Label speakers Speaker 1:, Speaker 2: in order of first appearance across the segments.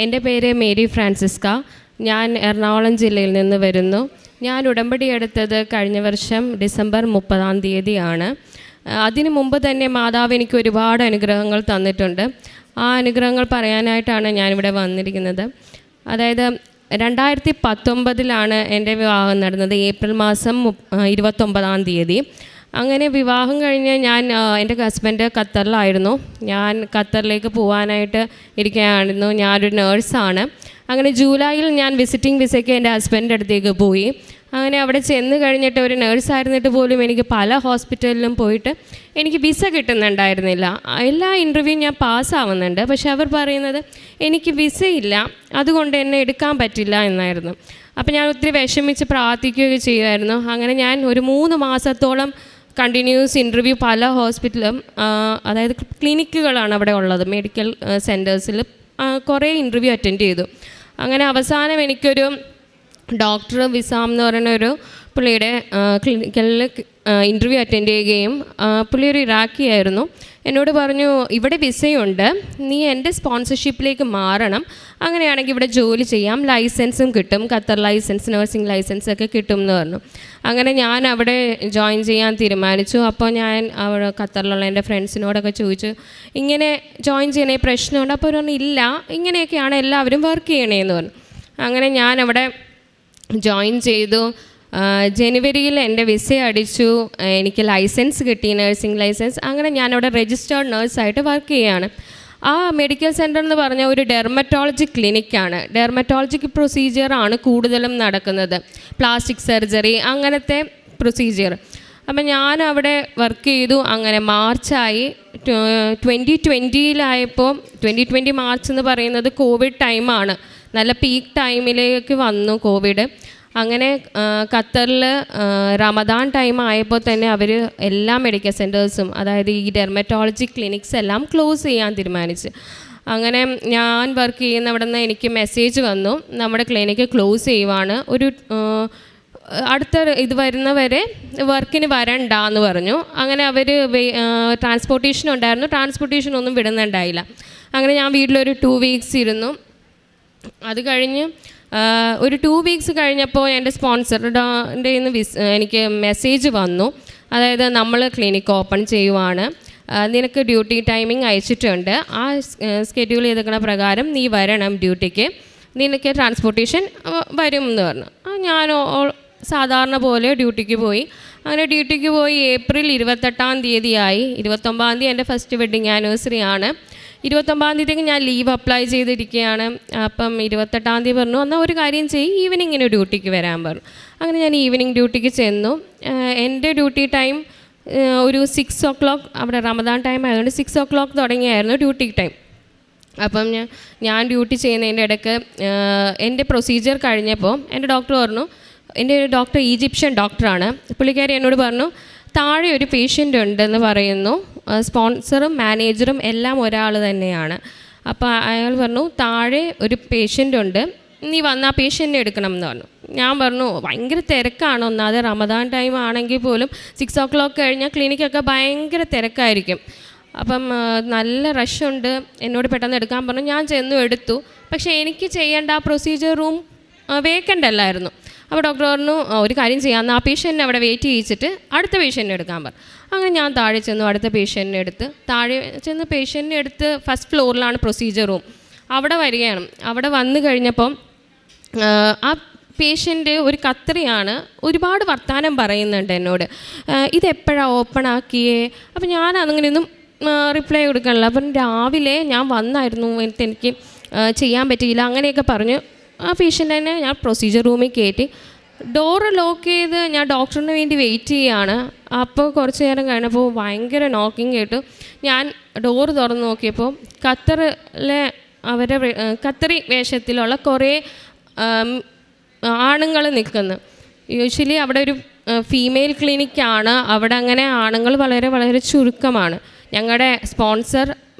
Speaker 1: എൻ്റെ പേര് Mary Francesca. ഞാൻ എറണാകുളം ജില്ലയിൽ നിന്ന് വരുന്നു. ഞാൻ ഉടമ്പടി എടുത്തത് കഴിഞ്ഞ വർഷം ഡിസംബർ 30 അതിനു മുമ്പ് തന്നെ മാതാവ് എനിക്ക് ഒരുപാട് അനുഗ്രഹങ്ങൾ തന്നിട്ടുണ്ട്. ആ അനുഗ്രഹങ്ങൾ പറയാനായിട്ടാണ് ഞാനിവിടെ വന്നിരിക്കുന്നത്. അതായത് 2019 എൻ്റെ വിവാഹം നടന്നത്. ഏപ്രിൽ മാസം 29 അങ്ങനെ വിവാഹം കഴിഞ്ഞ് ഞാൻ എൻ്റെ ഹസ്ബൻഡ് ഖത്തറിലായിരുന്നു. ഞാൻ ഖത്തറിലേക്ക് പോകാനായിട്ട് ഇരിക്കുകയായിരുന്നു. ഞാനൊരു നേഴ്സാണ്. അങ്ങനെ ജൂലൈയിൽ ഞാൻ വിസിറ്റിംഗ് വിസയ്ക്ക് എൻ്റെ ഹസ്ബൻഡിൻ്റെ അടുത്തേക്ക് പോയി. അങ്ങനെ അവിടെ ചെന്ന് കഴിഞ്ഞിട്ട് ഒരു നേഴ്സായിരുന്നിട്ട് പോലും എനിക്ക് പല ഹോസ്പിറ്റലിലും പോയിട്ട് എനിക്ക് വിസ കിട്ടുന്നുണ്ടായിരുന്നില്ല. എല്ലാ ഇൻ്റർവ്യൂ ഞാൻ പാസ്സാവുന്നുണ്ട്, പക്ഷെ അവർ പറയുന്നത് എനിക്ക് വിസയില്ല, അതുകൊണ്ട് എന്നെ എടുക്കാൻ പറ്റില്ല എന്നായിരുന്നു. അപ്പോൾ ഞാൻ ഒത്തിരി വിഷമിച്ച് പ്രാർത്ഥിക്കുകയൊക്കെ ചെയ്യുമായിരുന്നു. അങ്ങനെ ഞാൻ ഒരു 3 മാസത്തോളം കണ്ടിന്യൂസ് ഇൻ്റർവ്യൂ പല ഹോസ്പിറ്റലും, അതായത് ക്ലിനിക്കുകളാണ് അവിടെ ഉള്ളത്, മെഡിക്കൽ സെൻറ്റേഴ്സിൽ കുറേ ഇൻ്റർവ്യൂ അറ്റൻഡ് ചെയ്തു. അങ്ങനെ അവസാനം എനിക്കൊരു ഡോക്ടർ വിസാം എന്ന് പറയുന്ന പുള്ളിയുടെ ക്ലിനിക്കലിൽ ഇൻ്റർവ്യൂ അറ്റൻഡ് ചെയ്യുകയും പുള്ളി ഒരു ഇറാഖിയായിരുന്നു. എന്നോട് പറഞ്ഞു, ഇവിടെ വിസയുണ്ട്, നീ എൻ്റെ സ്പോൺസർഷിപ്പിലേക്ക് മാറണം, അങ്ങനെയാണെങ്കിൽ ഇവിടെ ജോലി ചെയ്യാം, ലൈസൻസും കിട്ടും, ഖത്തർ ലൈസൻസ്, നഴ്സിംഗ് ലൈസൻസൊക്കെ കിട്ടും എന്ന് പറഞ്ഞു. അങ്ങനെ ഞാൻ അവിടെ ജോയിൻ ചെയ്യാൻ തീരുമാനിച്ചു. അപ്പോൾ ഞാൻ അവിടെ ഖത്തറിലുള്ള എൻ്റെ ഫ്രണ്ട്സിനോടൊക്കെ ചോദിച്ചു, ഇങ്ങനെ ജോയിൻ ചെയ്യണേ പ്രശ്നമുണ്ട്? അപ്പോൾ പറഞ്ഞു, ഇല്ല, ഇങ്ങനെയൊക്കെയാണ് എല്ലാവരും വർക്ക് ചെയ്യണേന്ന് പറഞ്ഞു. അങ്ങനെ ഞാൻ അവിടെ ജോയിൻ ചെയ്തു. ജനുവരിയിൽ എൻ്റെ വിസ അടിച്ചു, എനിക്ക് ലൈസൻസ് കിട്ടി, നഴ്സിംഗ് ലൈസൻസ്. അങ്ങനെ ഞാനവിടെ രജിസ്റ്റേർഡ് നേഴ്സായിട്ട് വർക്ക് ചെയ്യുകയാണ്. ആ മെഡിക്കൽ സെൻറ്റർ എന്ന് പറഞ്ഞാൽ ഒരു ഡെർമറ്റോളജി ക്ലിനിക്കാണ്. ഡെർമറ്റോളജിക്ക് പ്രൊസീജിയറാണ് കൂടുതലും നടക്കുന്നത്, പ്ലാസ്റ്റിക് സർജറി അങ്ങനത്തെ പ്രൊസീജിയർ. അപ്പം ഞാൻ അവിടെ വർക്ക് ചെയ്തു. അങ്ങനെ മാർച്ചായി. 2020 2020 മാർച്ച് എന്ന് പറയുന്നത് കോവിഡ് ടൈമാണ്. നല്ല പീക്ക് ടൈമിലേക്ക് വന്നു കോവിഡ്. അങ്ങനെ ഖത്തറിൽ റമദാൻ ടൈം ആയപ്പോൾ തന്നെ അവർ എല്ലാ മെഡിക്കൽ സെൻറ്റേഴ്സും, അതായത് ഈ ഡെർമറ്റോളജി ക്ലിനിക്സ് എല്ലാം ക്ലോസ് ചെയ്യാൻ തീരുമാനിച്ചു. അങ്ങനെ ഞാൻ വർക്ക് ചെയ്യുന്ന അവിടെ നിന്ന് എനിക്ക് മെസ്സേജ് വന്നു, നമ്മുടെ ക്ലിനിക്ക് ക്ലോസ് ചെയ്യുവാണ്, ഒരു അടുത്ത ഇത് വരുന്നവരെ വർക്കിന് വരണ്ട എന്ന് പറഞ്ഞു. അങ്ങനെ അവർ ട്രാൻസ്പോർട്ടേഷൻ ഉണ്ടായിരുന്നു, ട്രാൻസ്പോർട്ടേഷൻ ഒന്നും വിടുന്നുണ്ടായില്ല. അങ്ങനെ ഞാൻ വീട്ടിലൊരു 2 വീക്സ് ഇരുന്നു. അത് കഴിഞ്ഞ് ഒരു 2 വീക്സ് കഴിഞ്ഞപ്പോൾ എൻ്റെ സ്പോൺസറുടെ എനിക്ക് മെസ്സേജ് വന്നു, അതായത് നമ്മൾ ക്ലിനിക്ക് ഓപ്പൺ ചെയ്യുവാണ്, നിനക്ക് ഡ്യൂട്ടി ടൈമിംഗ് അയച്ചിട്ടുണ്ട്, ആ സ്കെഡ്യൂൾ ചെയ്തിരിക്കുന്ന പ്രകാരം നീ വരണം ഡ്യൂട്ടിക്ക്, നിനക്ക് ട്രാൻസ്പോർട്ടേഷൻ വരും എന്ന് പറഞ്ഞു. ഞാൻ സാധാരണ പോലെ ഡ്യൂട്ടിക്ക് പോയി. അങ്ങനെ ഡ്യൂട്ടിക്ക് പോയി. ഏപ്രിൽ 28 ആയി. 29 എൻ്റെ ഫസ്റ്റ് വെഡ്ഡിങ് ആനിവേഴ്സറി ആണ്. 29 ഞാൻ ലീവ് അപ്ലൈ ചെയ്തിരിക്കുകയാണ്. അപ്പം 28 പറഞ്ഞു, എന്നാൽ ഒരു കാര്യം ചെയ്യും, ഈവനിങ്ങിന് ഡ്യൂട്ടിക്ക് വരാൻ പറഞ്ഞു. അങ്ങനെ ഞാൻ ഈവനിങ് ഡ്യൂട്ടിക്ക് ചെന്നു. എൻ്റെ ഡ്യൂട്ടി ടൈം ഒരു 6 o'clock, അവിടെ റമദാൻ ടൈം ആയതുകൊണ്ട് 6 o'clock തുടങ്ങിയായിരുന്നു ഡ്യൂട്ടി ടൈം. അപ്പം ഞാൻ ഡ്യൂട്ടി ചെയ്യുന്നതിൻ്റെ ഇടയ്ക്ക് എൻ്റെ പ്രൊസീജിയർ കഴിഞ്ഞപ്പോൾ എൻ്റെ ഡോക്ടർ പറഞ്ഞു, എൻ്റെ ഒരു ഡോക്ടർ ഈജിപ്ഷ്യൻ ഡോക്ടറാണ്, പുള്ളിക്കാരി എന്നോട് പറഞ്ഞു, താഴെ ഒരു പേഷ്യൻ്റ് ഉണ്ടെന്ന് പറയുന്നു, സ്പോൺസറും മാനേജറും എല്ലാം ഒരാൾ തന്നെയാണ്. അപ്പോൾ അയാൾ പറഞ്ഞു, താഴെ ഒരു പേഷ്യൻ്റ് ഉണ്ട്, നീ വന്ന് ആ പേഷ്യൻറ്റിനെ എടുക്കണം എന്ന് പറഞ്ഞു. ഞാൻ പറഞ്ഞു, ഭയങ്കര തിരക്കാണ്, ഒന്നാമത് റമദാൻ ടൈം ആണെങ്കിൽ പോലും 6 o'clock കഴിഞ്ഞാൽ ക്ലിനിക്കൊക്കെ ഭയങ്കര തിരക്കായിരിക്കും. അപ്പം നല്ല റഷുണ്ട്, എന്നോട് പെട്ടെന്ന് എടുക്കാൻ പറഞ്ഞു. ഞാൻ ചെന്നു എടുത്തു. പക്ഷേ എനിക്ക് ചെയ്യേണ്ട ആ പ്രൊസീജിയർ റൂം വേക്കൻ്റ് അല്ലായിരുന്നു. അപ്പോൾ ഡോക്ടർ പറഞ്ഞു, ഒരു കാര്യം ചെയ്യാമെന്ന്, ആ പേഷ്യൻറ്റിനെ അവിടെ വെയിറ്റ് ചെയ്യിച്ചിട്ട് അടുത്ത പേഷ്യൻറ്റിനെ എടുക്കാൻ പറഞ്ഞു. അങ്ങനെ ഞാൻ താഴെ ചെന്നു, അടുത്ത പേഷ്യൻറ്റിനെ എടുത്ത്, താഴെ ചെന്ന് പേഷ്യൻറ്റിനെ എടുത്ത് ഫസ്റ്റ് ഫ്ലോറിലാണ് പ്രൊസീജിയർ റൂം, അവിടെ വരികയാണ്. അവിടെ വന്നു കഴിഞ്ഞപ്പം ആ പേഷ്യൻ്റ് ഒരു ഖത്തറിയാണ്, ഒരുപാട് വർത്തമാനം പറയുന്നുണ്ട് എന്നോട്, ഇതെപ്പോഴാണ് ഓപ്പൺ ആക്കിയേ? അപ്പം ഞാൻ അങ്ങനെയൊന്നും റിപ്ലൈ കൊടുക്കണില്ല. അപ്പം രാവിലെ ഞാൻ വന്നായിരുന്നു, എനിക്ക് ചെയ്യാൻ പറ്റിയില്ല, അങ്ങനെയൊക്കെ പറഞ്ഞു. ആ പേഷ്യൻ്റിനെ ഞാൻ പ്രൊസീജിയർ റൂമിൽ കയറ്റി, ഡോറ് ലോക്ക് ചെയ്ത് ഞാൻ ഡോക്ടറിന് വേണ്ടി വെയിറ്റ് ചെയ്യുകയാണ്. അപ്പോൾ കുറച്ച് നേരം കഴിഞ്ഞപ്പോൾ ഭയങ്കര നോക്കിങ് കേട്ടു. ഞാൻ ഡോറ് തുറന്ന് നോക്കിയപ്പോൾ ഖത്തറിലെ ഖത്തറി വേഷത്തിലുള്ള കുറേ ആണുങ്ങൾ നിൽക്കുന്നു. യൂഷ്വലി അവിടെ ഒരു ഫീമെയിൽ ക്ലിനിക്കാണ്, അവിടെ അങ്ങനെ ആണുങ്ങൾ വളരെ വളരെ ചുരുക്കമാണ്. ഞങ്ങളുടെ സ്പോൺസർ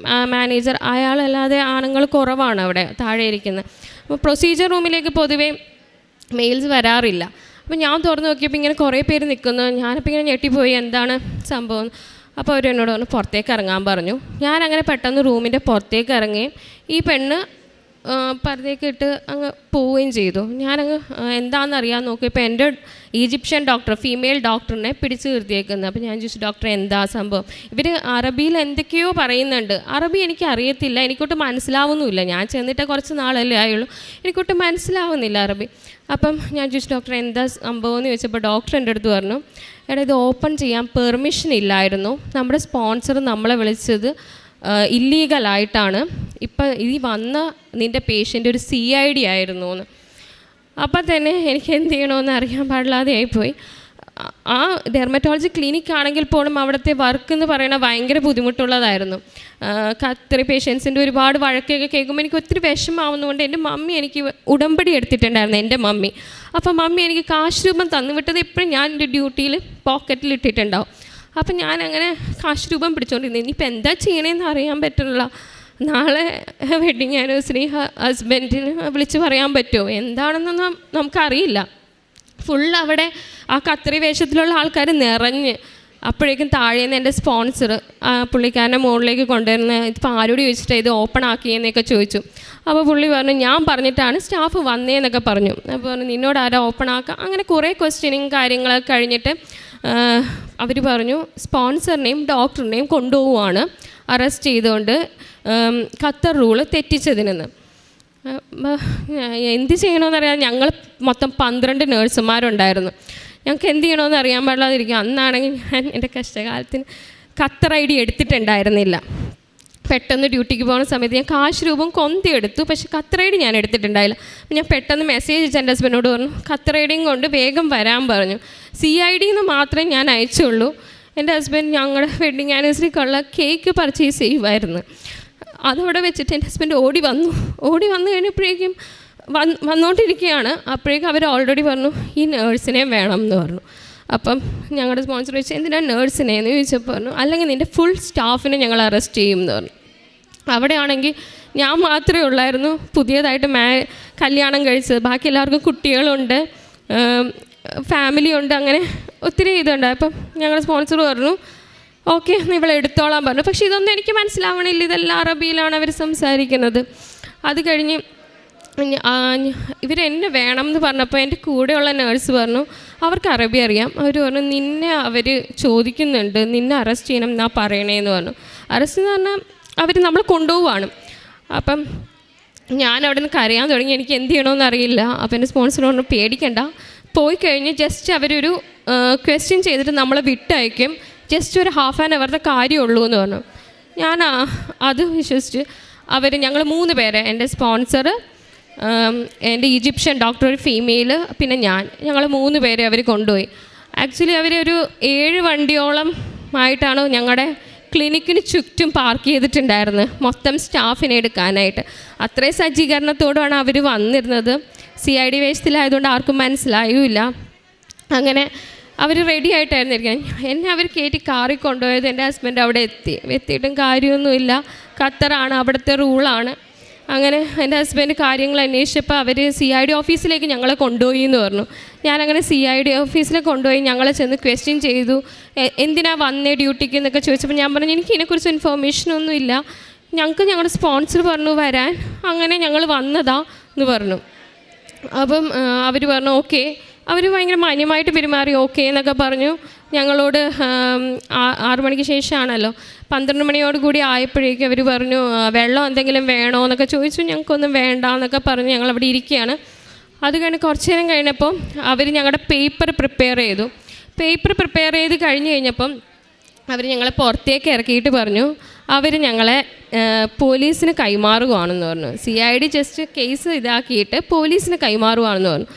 Speaker 1: മാനേജർ അയാളല്ലാതെ ആണുങ്ങൾ കുറവാണ് അവിടെ താഴെ ഇരിക്കുന്നത്. അപ്പോൾ പ്രൊസീജിയർ റൂമിലേക്ക് പൊതുവേ മെയിൽസ് വരാറില്ല. അപ്പോൾ ഞാൻ തുറന്ന് നോക്കിയപ്പോൾ ഇങ്ങനെ കുറേ പേര് നിൽക്കുന്നു. ഞാനപ്പോൾ ഇങ്ങനെ ഞെട്ടിപ്പോയി, എന്താണ് സംഭവം? അപ്പോൾ അവർ എന്നോട് പറഞ്ഞു പുറത്തേക്ക് ഇറങ്ങാൻ പറഞ്ഞു. ഞാനങ്ങനെ പെട്ടെന്ന് റൂമിൻ്റെ പുറത്തേക്ക് ഇറങ്ങി. ഈ പെണ്ണ് പർദ്ദയൊക്കെ ഇട്ട് അങ്ങ് പോവുകയും ചെയ്തു. ഞാനങ്ങ് എന്താണെന്ന് അറിയാൻ നോക്കിയപ്പോൾ എൻ്റെ ഈജിപ്ഷ്യൻ ഡോക്ടർ, ഫീമെയിൽ ഡോക്ടറിനെ പിടിച്ചു നിർത്തിയേക്കുന്നത്. അപ്പോൾ ഞാൻ ചോദിച്ചു, ഡോക്ടർ എന്താ സംഭവം? ഇവർ അറബിയിൽ എന്തൊക്കെയോ പറയുന്നുണ്ട്. അറബി എനിക്ക് അറിയത്തില്ല, എനിക്കൊട്ട് മനസ്സിലാവുന്നുമില്ല. ഞാൻ ചെന്നിട്ട് കുറച്ച് നാളല്ലേ ആയുള്ളൂ, എനിക്കൊട്ട് മനസ്സിലാവുന്നില്ല അറബി. അപ്പം ഞാൻ ചോദിച്ചു, ഡോക്ടർ എന്താ സംഭവം എന്ന് ചോദിച്ചപ്പോൾ ഡോക്ടർ എൻ്റെ അടുത്ത് പറഞ്ഞു, എടാ ഇത് ഓപ്പൺ ചെയ്യാൻ പെർമിഷൻ ഇല്ലായിരുന്നു, നമ്മുടെ സ്പോൺസർ നമ്മളെ വിളിച്ചത് ഇല്ലീഗലായിട്ടാണ്, ഇപ്പം ഈ വന്ന നിൻ്റെ പേഷ്യൻ്റ് ഒരു CID ആയിരുന്നു എന്ന്. അപ്പം തന്നെ എനിക്ക് എന്ത് ചെയ്യണമെന്ന് അറിയാൻ പാടില്ലാതെ ആയിപ്പോയി. ആ ഡെർമറ്റോളജി ക്ലിനിക് ആണെങ്കിൽ പോലും അവിടുത്തെ വർക്ക് എന്ന് പറയുന്നത് ഭയങ്കര ബുദ്ധിമുട്ടുള്ളതായിരുന്നു. ഖത്തറി പേഷ്യൻസിൻ്റെ ഒരുപാട് വഴക്കൊക്കെ കേൾക്കുമ്പോൾ എനിക്ക് ഒത്തിരി വിഷമാവുന്നതുകൊണ്ട് എൻ്റെ മമ്മി എനിക്ക് ഉടമ്പടി എടുത്തിട്ടുണ്ടായിരുന്നു, എൻ്റെ മമ്മി. അപ്പോൾ മമ്മി എനിക്ക് കാശ് രൂപം തന്നുവിട്ടത് ഇപ്പോഴും ഞാൻ എൻ്റെ ഡ്യൂട്ടിയിൽ പോക്കറ്റിൽ ഇട്ടിട്ടുണ്ടാവും. അപ്പം ഞാനങ്ങനെ കാശ് രൂപം പിടിച്ചുകൊണ്ടിരുന്നു. ഇനിയിപ്പോൾ എന്താ ചെയ്യണമെന്ന് അറിയാൻ പറ്റില്ല. നാളെ വെഡ്ഡിങ് ആനിവേഴ്സറി ഹസ്ബൻഡിന് വിളിച്ച് പറയാൻ പറ്റുമോ എന്താണെന്നൊന്നും നമുക്കറിയില്ല. ഫുൾ അവിടെ ആ ഖത്തറി വേഷത്തിലുള്ള ആൾക്കാർ നിറഞ്ഞ്. അപ്പോഴേക്കും താഴേന്ന് എൻ്റെ സ്പോൺസർ പുള്ളിക്കാരൻ്റെ മുകളിലേക്ക് കൊണ്ടുവരുന്ന, ഇതിപ്പോൾ ആരോട് ചോദിച്ചിട്ട് ഇത് ഓപ്പൺ ആക്കിയെന്നൊക്കെ ചോദിച്ചു. അപ്പോൾ പുള്ളി പറഞ്ഞു, ഞാൻ പറഞ്ഞിട്ടാണ് സ്റ്റാഫ് വന്നേന്നൊക്കെ പറഞ്ഞു. അപ്പോൾ പറഞ്ഞു, നിന്നോട് ആരാ ഓപ്പൺ ആക്കുക? അങ്ങനെ കുറേ ക്വസ്റ്റ്യനിങ് കാര്യങ്ങളൊക്കെ കഴിഞ്ഞിട്ട് അവർ പറഞ്ഞു, സ്പോൺസറിനെയും ഡോക്ടറിനെയും കൊണ്ടുപോവുകയാണ് അറസ്റ്റ് ചെയ്തുകൊണ്ട് ഖത്തർ റൂള് തെറ്റിച്ചതിനെന്ന്. എന്ത് ചെയ്യണമെന്നറിയാം, ഞങ്ങൾ മൊത്തം 12 നേഴ്സുമാരുണ്ടായിരുന്നു. ഞങ്ങൾക്ക് എന്ത് ചെയ്യണമെന്ന് അറിയാൻ പാടില്ലാതിരിക്കും. അന്നാണെങ്കിൽ ഞാൻ എൻ്റെ കഷ്ടകാലത്തിന് ഖത്തർ ID എടുത്തിട്ടുണ്ടായിരുന്നില്ല. പെട്ടെന്ന് ഡ്യൂട്ടിക്ക് പോകുന്ന സമയത്ത് ഞാൻ കാശ് രൂപം കൊന്തിയെടുത്തു, പക്ഷേ ഖത്തർ ID ഞാൻ എടുത്തിട്ടുണ്ടായില്ല. ഞാൻ പെട്ടെന്ന് മെസ്സേജ് അയച്ച് എൻ്റെ ഹസ്ബൻഡിനോട് പറഞ്ഞു, ഖത്തർ IDയും കൊണ്ട് വേഗം വരാൻ പറഞ്ഞു. CID എന്ന് മാത്രമേ ഞാൻ അയച്ചുള്ളൂ. എൻ്റെ ഹസ്ബൻഡ് ഞങ്ങളുടെ വെഡ്ഡിങ് ആനിവേഴ്സറിക്കുള്ള കേക്ക് പർച്ചേസ് ചെയ്യുമായിരുന്നു. അതവിടെ വെച്ചിട്ട് എൻ്റെ ഹസ്ബൻഡ് ഓടി വന്നു കഴിഞ്ഞപ്പോഴേക്കും വന്നുകൊണ്ടിരിക്കുകയാണ്. അപ്പോഴേക്കും അവർ ഓൾറെഡി പറഞ്ഞു, ഈ നേഴ്സിനെ വേണം എന്ന് പറഞ്ഞു. അപ്പം ഞങ്ങളുടെ സ്പോൺസർ ചോദിച്ചു, എന്തിനാണ് നേഴ്സിനെ എന്ന് ചോദിച്ചപ്പോൾ പറഞ്ഞു, അല്ലെങ്കിൽ നിൻ്റെ ഫുൾ സ്റ്റാഫിനെ ഞങ്ങൾ അറസ്റ്റ് ചെയ്യും എന്ന് പറഞ്ഞു. അവിടെയാണെങ്കിൽ ഞാൻ മാത്രമേ ഉള്ളായിരുന്നു പുതിയതായിട്ട് കല്യാണം കഴിച്ചത്. ബാക്കി എല്ലാവർക്കും കുട്ടികളുണ്ട്, ഫാമിലി ഉണ്ട്, അങ്ങനെ ഒത്തിരി ഇതുണ്ട്. അപ്പം ഞങ്ങളുടെ സ്പോൺസർ പറഞ്ഞു, ഓക്കെ ഇവളെ എടുത്തോളാൻ പറഞ്ഞു. പക്ഷേ ഇതൊന്നും എനിക്ക് മനസ്സിലാവണില്ല, ഇതെല്ലാം അറബിയിലാണ് അവർ സംസാരിക്കുന്നത്. അത് കഴിഞ്ഞ് ഇവരെന്നെ വേണം എന്ന് പറഞ്ഞപ്പോൾ എൻ്റെ കൂടെയുള്ള നേഴ്സ് പറഞ്ഞു, അവർക്ക് അറബി അറിയാം. അവർ പറഞ്ഞു, നിന്നെ അവർ ചോദിക്കുന്നുണ്ട്, നിന്നെ അറസ്റ്റ് ചെയ്യണം എന്നാ പറയണേന്ന് പറഞ്ഞു. അറസ്റ്റ് എന്ന് പറഞ്ഞാൽ അവർ നമ്മൾ കൊണ്ടുപോവുകയാണ്. അപ്പം ഞാൻ അവിടെ നിന്ന് കരയാൻ തുടങ്ങി, എനിക്ക് എന്ത് ചെയ്യണമെന്ന് അറിയില്ല. അപ്പം എൻ്റെ സ്പോൺസർ പറഞ്ഞു, പേടിക്കണ്ട, പോയി കഴിഞ്ഞ് ജസ്റ്റ് അവരൊരു ക്വസ്റ്റ്യൻ ചെയ്തിട്ട് നമ്മളെ വിട്ടയക്കും, ജസ്റ്റ് ഒരു ½ ആൻ അവറുടെ കാര്യമുള്ളൂ എന്ന് പറഞ്ഞു. ഞാൻ അത് വിശ്വസിച്ച് ഞങ്ങൾ 3 പേരെ, എൻ്റെ സ്പോൺസർ, എൻ്റെ ഈജിപ്ഷ്യൻ ഡോക്ടർ, ഒരു ഫീമെയിൽ, പിന്നെ ഞങ്ങൾ 3 പേരെ അവർ കൊണ്ടുപോയി. ആക്ച്വലി അവരൊരു 7 വണ്ടിയോളം ആയിട്ടാണ് ഞങ്ങളുടെ ക്ലിനിക്കിന് ചുറ്റും പാർക്ക് ചെയ്തിട്ടുണ്ടായിരുന്നത്, മൊത്തം സ്റ്റാഫിനെ എടുക്കാനായിട്ട്. അത്രയും സജ്ജീകരണത്തോടാണ് അവർ വന്നിരുന്നത്. CID വേഷത്തിലായതുകൊണ്ട് ആർക്കും മനസ്സിലായുമില്ല. അങ്ങനെ അവർ റെഡി ആയിട്ടായിരുന്നു ഇരിക്കാൻ. എന്നെ അവർ കയറ്റി കാറിൽ കൊണ്ടുപോയത്. എൻ്റെ ഹസ്ബൻഡ് അവിടെ എത്തിയിട്ടും കാര്യമൊന്നുമില്ല, ഖത്തറാണ്, അവിടുത്തെ റൂളാണ്. അങ്ങനെ എൻ്റെ ഹസ്ബൻഡ് കാര്യങ്ങൾ അന്വേഷിച്ചപ്പോൾ അവർ CID ഓഫീസിലേക്ക് ഞങ്ങളെ കൊണ്ടുപോയി എന്ന് പറഞ്ഞു. ഞാനങ്ങനെ CID ഓഫീസിൽ കൊണ്ടുപോയി ഞങ്ങളെ ചെന്ന് ക്വസ്റ്റ്യൻ ചെയ്തു, എന്തിനാ വന്നേ ഡ്യൂട്ടിക്ക് എന്നൊക്കെ ചോദിച്ചപ്പോൾ ഞാൻ പറഞ്ഞു, എനിക്ക് ഇതിനെക്കുറിച്ച് ഇൻഫോർമേഷനൊന്നും ഇല്ല, ഞങ്ങൾക്ക് ഞങ്ങളുടെ സ്പോൺസർ പറഞ്ഞു വരാൻ, അങ്ങനെ ഞങ്ങൾ വന്നതാ എന്ന് പറഞ്ഞു. അപ്പം അവർ പറഞ്ഞു ഓക്കെ. അവർ ഭയങ്കര മാന്യമായിട്ട് പെരുമാറി, ഓക്കെ എന്നൊക്കെ പറഞ്ഞു. ഞങ്ങളോട് 6 മണിക്ക് ശേഷമാണല്ലോ, 12 മണിയോടുകൂടി ആയപ്പോഴേക്കും അവർ പറഞ്ഞു, വെള്ളം എന്തെങ്കിലും വേണോ എന്നൊക്കെ ചോദിച്ചു. ഞങ്ങൾക്കൊന്നും വേണ്ട എന്നൊക്കെ പറഞ്ഞ് ഞങ്ങളവിടെ ഇരിക്കുകയാണ്. അത് കഴിഞ്ഞ് കുറച്ച് നേരം കഴിഞ്ഞപ്പോൾ അവർ ഞങ്ങളുടെ പേപ്പർ പ്രിപ്പയർ ചെയ്ത് കഴിഞ്ഞ് കഴിഞ്ഞപ്പം അവർ ഞങ്ങളെ പുറത്തേക്ക് ഇറക്കിയിട്ട് പറഞ്ഞു, അവർ ഞങ്ങളെ പോലീസിന് കൈമാറുകയാണെന്ന് പറഞ്ഞു. CID ജസ്റ്റ് കേസ് ഇതാക്കിയിട്ട് പോലീസിന് കൈമാറുകയാണെന്ന് പറഞ്ഞു.